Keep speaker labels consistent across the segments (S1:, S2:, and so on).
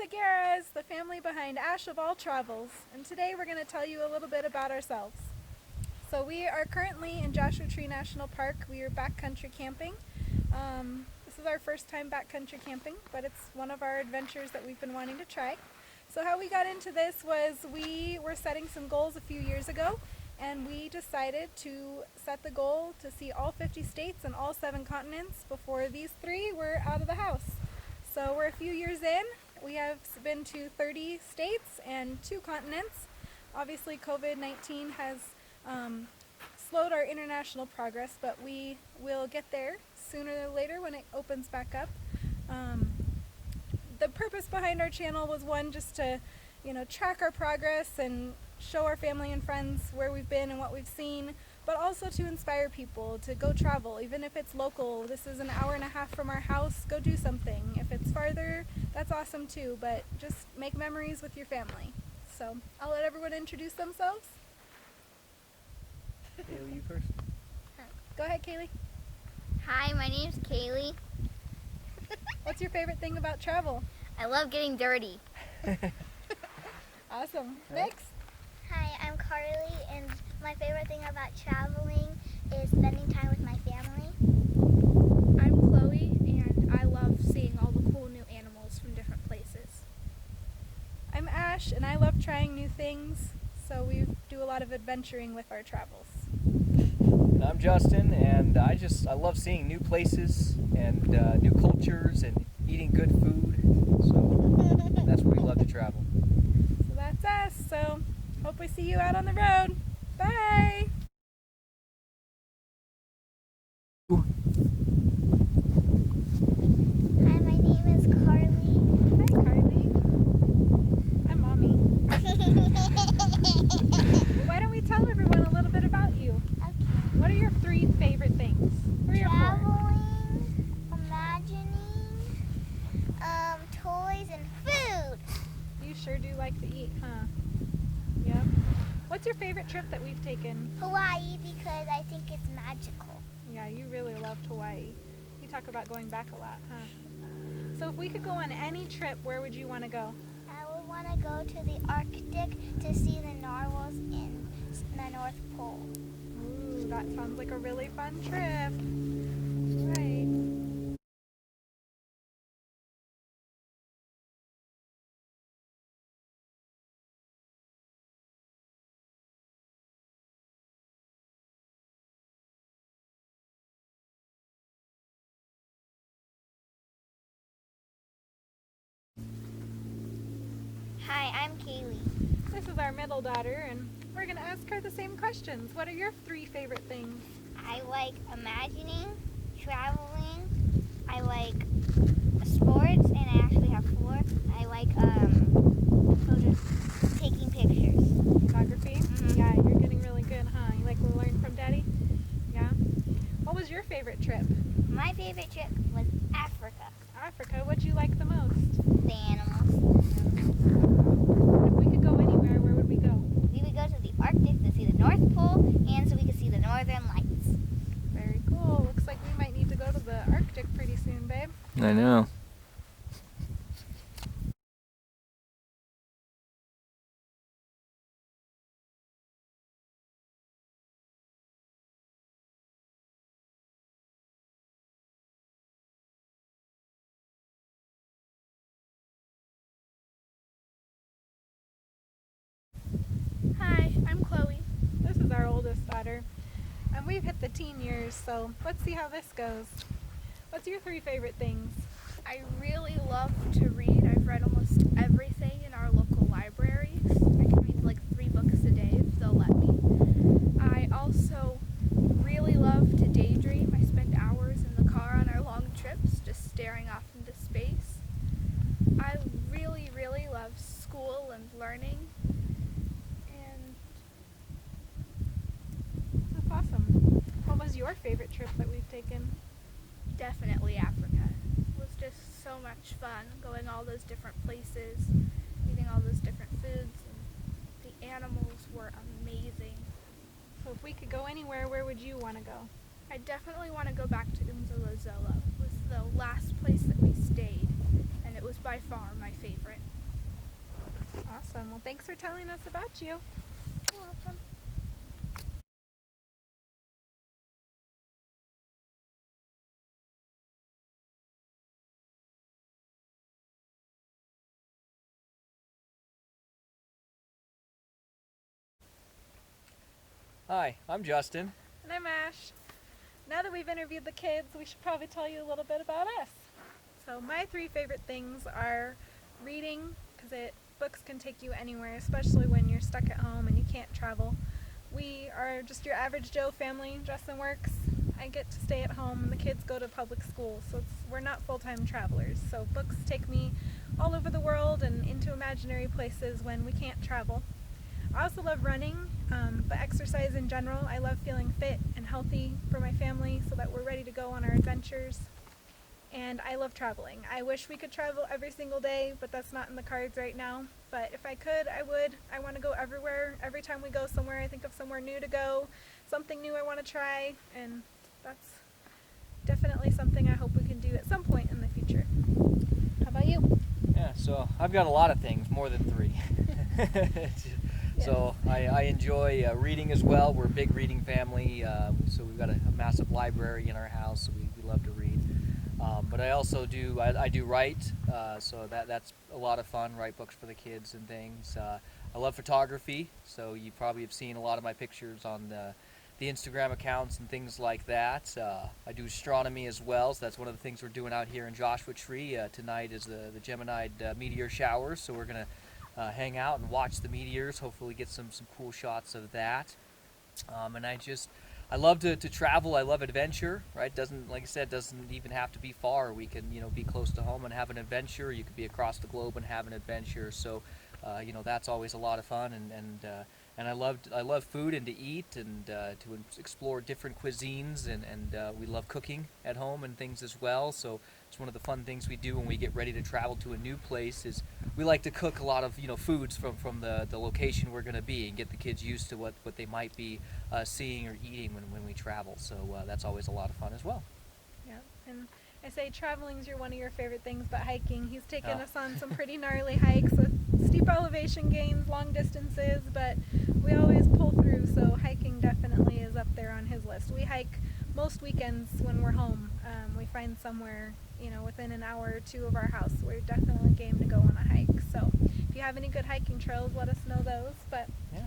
S1: the Guerras, the family behind Ash of All Travels, and today we're going to tell you a little bit about ourselves. So we are currently in Joshua Tree National Park. We are backcountry camping. This is our first time backcountry camping, but it's one of our adventures that we've been wanting to try. So how we got into this was we were setting some goals a few years ago, and we decided to set the goal to see all 50 states and all 7 continents before these 3 were out of the house. So we're a few years in. We have been to 30 states and 2 continents. Obviously COVID-19 has slowed our international progress, but we will get there sooner or later when it opens back up. The purpose behind our channel was one, just to track our progress and show our family and friends where we've been and what we've seen, but also to inspire people to go travel, even if it's local. This is an hour and a half from our house. Go do something. If it's farther, that's awesome too, but just make memories with your family. So I'll let everyone introduce themselves.
S2: Kaylee, you first.
S1: Go ahead, Kaylee.
S3: Hi, my name's Kaylee.
S1: What's your favorite thing about travel?
S3: I love getting dirty.
S1: Awesome. Next.
S4: Hi, I'm Carly, and my favorite thing about traveling is spending time with my family.
S5: I'm Chloe, and I love seeing all the cool new animals from different places.
S1: I'm Ash, and I love trying new things, so we do a lot of adventuring with our travels.
S2: And I'm Justin, and I love seeing new places and new cultures and eating good food. So that's where we love to travel.
S1: So that's us. So hope we see you out on the road. Bye!
S4: Hi, my name is Carly.
S1: Hi, Carly. I'm Mommy. Why don't we tell everyone a little bit about you?
S4: Okay.
S1: What are your 3 favorite things? 3 or 4?
S4: Traveling, imagining, toys, and food.
S1: You sure do like to eat, huh? Yep. What's your favorite trip that we've taken?
S4: Hawaii, because I think it's magical.
S1: Yeah, you really loved Hawaii. You talk about going back a lot, huh? So if we could go on any trip, where would you want to go?
S4: I would want to go to the Arctic to see the narwhals in the North Pole.
S1: Ooh, that sounds like a really fun trip. Right.
S4: Hi, I'm Kaylee.
S1: This is our middle daughter, and we're going to ask her the same questions. What are your 3 favorite things?
S4: I like imagining, traveling, I like sports, and I actually have 4. I like taking pictures.
S1: Photography?
S4: Mhm.
S1: Yeah, you're getting really good, huh? You like to learn from Daddy? Yeah? What was your favorite trip?
S4: My favorite trip was Africa.
S1: Africa. What'd you like the most?
S4: The animals.
S1: If we could go anywhere, where would we go?
S4: We would go to the Arctic to see the North Pole, and so we could see the Northern Lights.
S1: Very cool. Looks like we might need to go to the Arctic pretty soon, babe.
S2: I know.
S5: Hi, I'm Chloe.
S1: This is our oldest daughter, and we've hit the teen years, so let's see how this goes. What's your 3 favorite things?
S5: I really love to read. I've read almost everything in our local libraries. I can read like 3 books a day if they'll let me. I also really love to daydream. I spend hours in the car on our long trips just staring off into space. I really, really love school and learning. And
S1: That's awesome. What was your favorite trip that we've taken?
S5: definitely Africa. It was just so much fun going all those different places, eating all those different foods, and the animals were amazing.
S1: So if we could go anywhere, where would you want to go?
S5: I definitely want to go back to Umzalazola. It was the last place that we stayed, and it it was by far my favorite.
S1: Awesome. Well, thanks for telling us about you.
S5: You're welcome.
S2: Hi, I'm Justin.
S1: And I'm Ash. Now that we've interviewed the kids, we should probably tell you a little bit about us. So my three favorite things are reading, because books can take you anywhere, especially when you're stuck at home and you can't travel. We are just your average Joe family. Justin works, I get to stay at home, and the kids go to public school, so we're not full-time travelers. So books take me all over the world and into imaginary places when we can't travel. I also love running, but exercise in general. I love feeling fit and healthy for my family so that we're ready to go on our adventures. And I love traveling. I wish we could travel every single day, but that's not in the cards right now. But if I could, I would. I want to go everywhere. Every time we go somewhere, I think of somewhere new to go, something new I want to try, and that's definitely something I hope we can do at some point in the future. How about you?
S2: Yeah, so I've got a lot of things, more than three. So I enjoy reading as well. We're a big reading family, so we've got a massive library in our house, so we love to read. But I also do write, so that's a lot of fun, write books for the kids and things. I love photography, so you probably have seen a lot of my pictures on the Instagram accounts and things like that. I do astronomy as well, so that's one of the things we're doing out here in Joshua Tree. Tonight is the Geminid meteor shower, so we're going to hang out and watch the meteors, hopefully get some cool shots of that. And I love to travel. I love adventure, right? Like I said, doesn't even have to be far. We can, be close to home and have an adventure. You could be across the globe and have an adventure. So, that's always a lot of fun. And I love food and to eat and to explore different cuisines. And we love cooking at home and things as well. So it's one of the fun things we do when we get ready to travel to a new place is we like to cook a lot of foods from the location we're going to be and get the kids used to what they might be seeing or eating when we travel. So that's always a lot of fun as well.
S1: Yeah, and I say traveling's one of your favorite things, but hiking, he's taken us on some pretty gnarly hikes with steep elevation gains, long distances, but we always pull through, so hiking definitely is up there on his list. We hike most weekends when we're home. We find somewhere, within an hour or two of our house. We're definitely game to go on a hike. So if you have any good hiking trails, let us know those. But
S2: Yeah.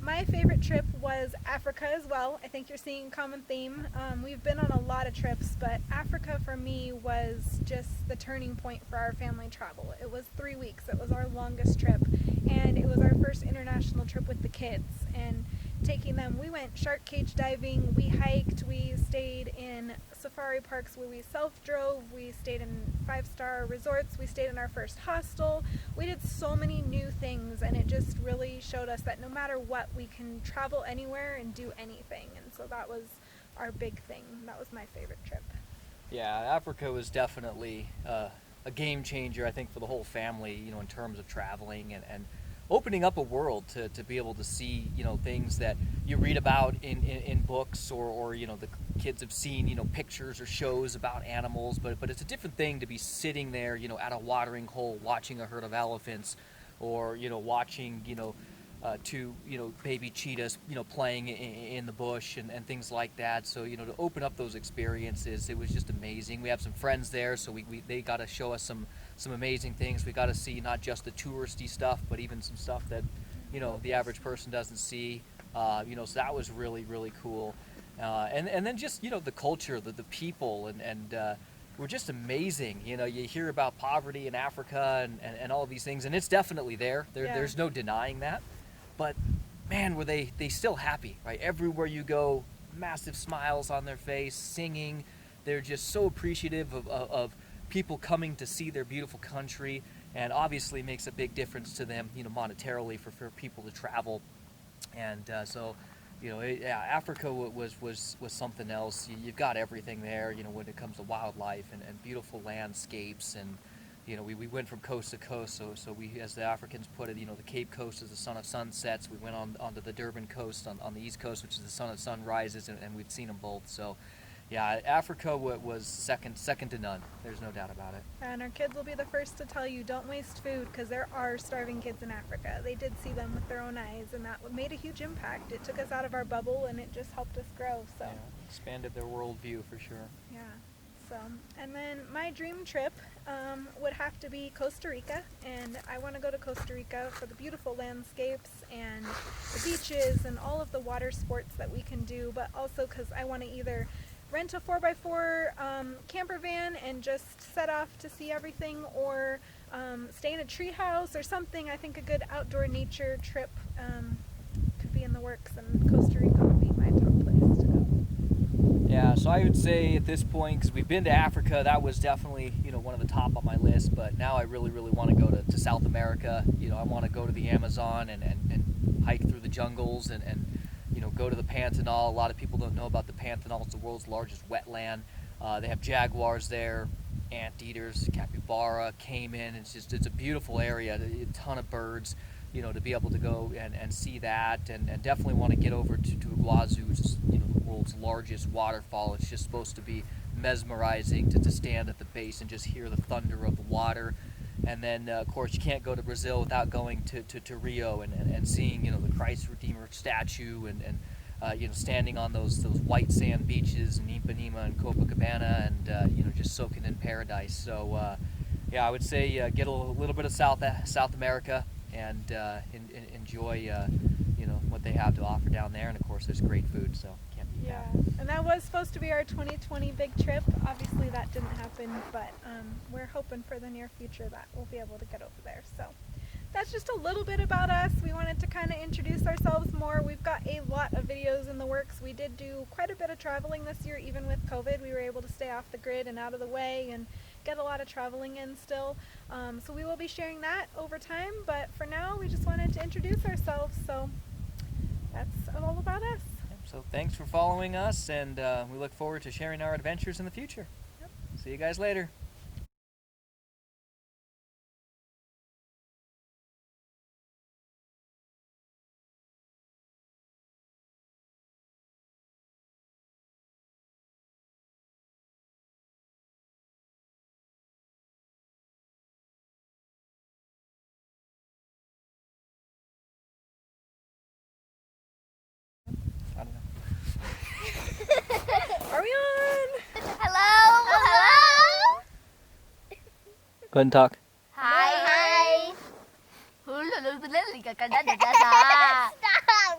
S1: my favorite trip was Africa as well. I think you're seeing a common theme. We've been on a lot of trips, but Africa for me was just the turning point for our family travel. It was 3 weeks. It was our longest trip, and it was our first international trip with the kids. And taking them, we went shark cage diving, we hiked, we stayed in safari parks where we self-drove, we stayed in 5-star resorts, we stayed in our first hostel. We did so many new things, and it just really showed us that no matter what, we can travel anywhere and do anything. And so that was our big thing. That was my favorite trip.
S2: Yeah, Africa was definitely a game changer, I think, for the whole family, in terms of traveling and opening up a world to be able to see, things that you read about in books or the kids have seen, pictures or shows about animals, but it's a different thing to be sitting there, at a watering hole watching a herd of elephants or, watching, two, baby cheetahs, playing in the bush and things like that. So, to open up those experiences, it was just amazing. We have some friends there, so they got to show us some amazing things. We got to see not just the touristy stuff, but even some stuff that, the average person doesn't see. So that was really, really cool. And then just, the culture, the people, and were just amazing. You hear about poverty in Africa and all of these things, and it's definitely there. There's no denying that. But man, were they still happy, right? Everywhere you go, massive smiles on their face, singing. They're just so appreciative of people coming to see their beautiful country, and obviously makes a big difference to them, monetarily for people to travel. And so, Africa was something else. You've got everything there, when it comes to wildlife and beautiful landscapes. And we went from coast to coast, so we, as the Africans put it, the Cape Coast is the sun of sunsets. We went onto the Durban coast on the East Coast, which is the sun of sunrises, and we've seen them both. So yeah, Africa was second to none. There's no doubt about it.
S1: And our kids will be the first to tell you, don't waste food, because there are starving kids in Africa. They did see them with their own eyes, and that made a huge impact. It took us out of our bubble, and it just helped us grow. So,
S2: Yeah, expanded their worldview for sure.
S1: yeah. So, and then my dream trip would have to be Costa Rica, and I want to go to Costa Rica for the beautiful landscapes and the beaches and all of the water sports that we can do, but also because I want to either rent a 4x4 camper van and just set off to see everything, or stay in a tree house or something. I think a good outdoor nature trip could be in the works, and Costa Rica would be my top place to go.
S2: Yeah, so I would say at this point, because we've been to Africa, that was definitely, one of the top on my list, but now I really, really want to go to South America. I want to go to the Amazon and hike through the jungles and go to the Pantanal. A lot of people don't know about the Pantanal. It's the world's largest wetland. They have jaguars there, anteaters, capybara, caiman. It's a beautiful area, a ton of birds. To be able to go and see that, and definitely want to get over to Iguazu, which is, the world's largest waterfall. It's just supposed to be mesmerizing to stand at the base and just hear the thunder of the water. And then, of course, you can't go to Brazil without going to Rio and seeing, the Christ Redeemer statue and standing on those white sand beaches in Ipanema and Copacabana and, just soaking in paradise. So, yeah, I would say get a little bit of South America and enjoy, what they have to offer down there. And, of course, there's great food, so can't beat
S1: Yeah,
S2: that.
S1: and that was supposed to be our 2020 big trip. Obviously that didn't happen, but we're hoping for the near future that we'll be able to get over there. So that's just a little bit about us. We wanted to kind of introduce ourselves more. We've got a lot of videos in the works. We did do quite a bit of traveling this year, even with COVID. We were able to stay off the grid and out of the way and get a lot of traveling in still. So we will be sharing that over time, but for now we just wanted to introduce ourselves. So that's all about us.
S2: So thanks for following us, and we look forward to sharing our adventures in the future.
S1: Yep.
S2: See you guys later. I don't know.
S1: Are we on?
S4: Hello? Hello?
S2: Go ahead and talk.
S4: Hi. Stop,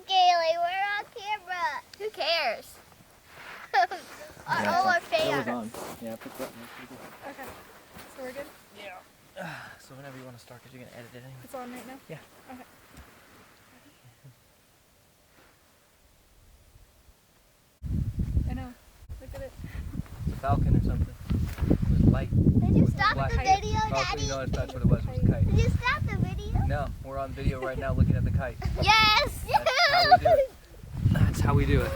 S4: Kaylee. We're on camera. Who cares? All our fans.
S2: Yeah, pick that
S1: Okay. So we're good?
S2: So whenever you want to start, because you're going to edit it anyway.
S1: It's on right now?
S2: Yeah.
S1: Okay. I know. Look at it.
S2: It's a falcon or something. It was light.
S4: Did you
S2: With
S4: stop
S2: black
S4: the
S2: kite.
S4: video,
S2: Oh, so
S4: Daddy?
S2: you know that's what it was. It was a kite.
S4: Did you stop the video?
S2: No, we're on video right now looking at the kite.
S4: Yes!
S2: That's how we do it. That's how we do it.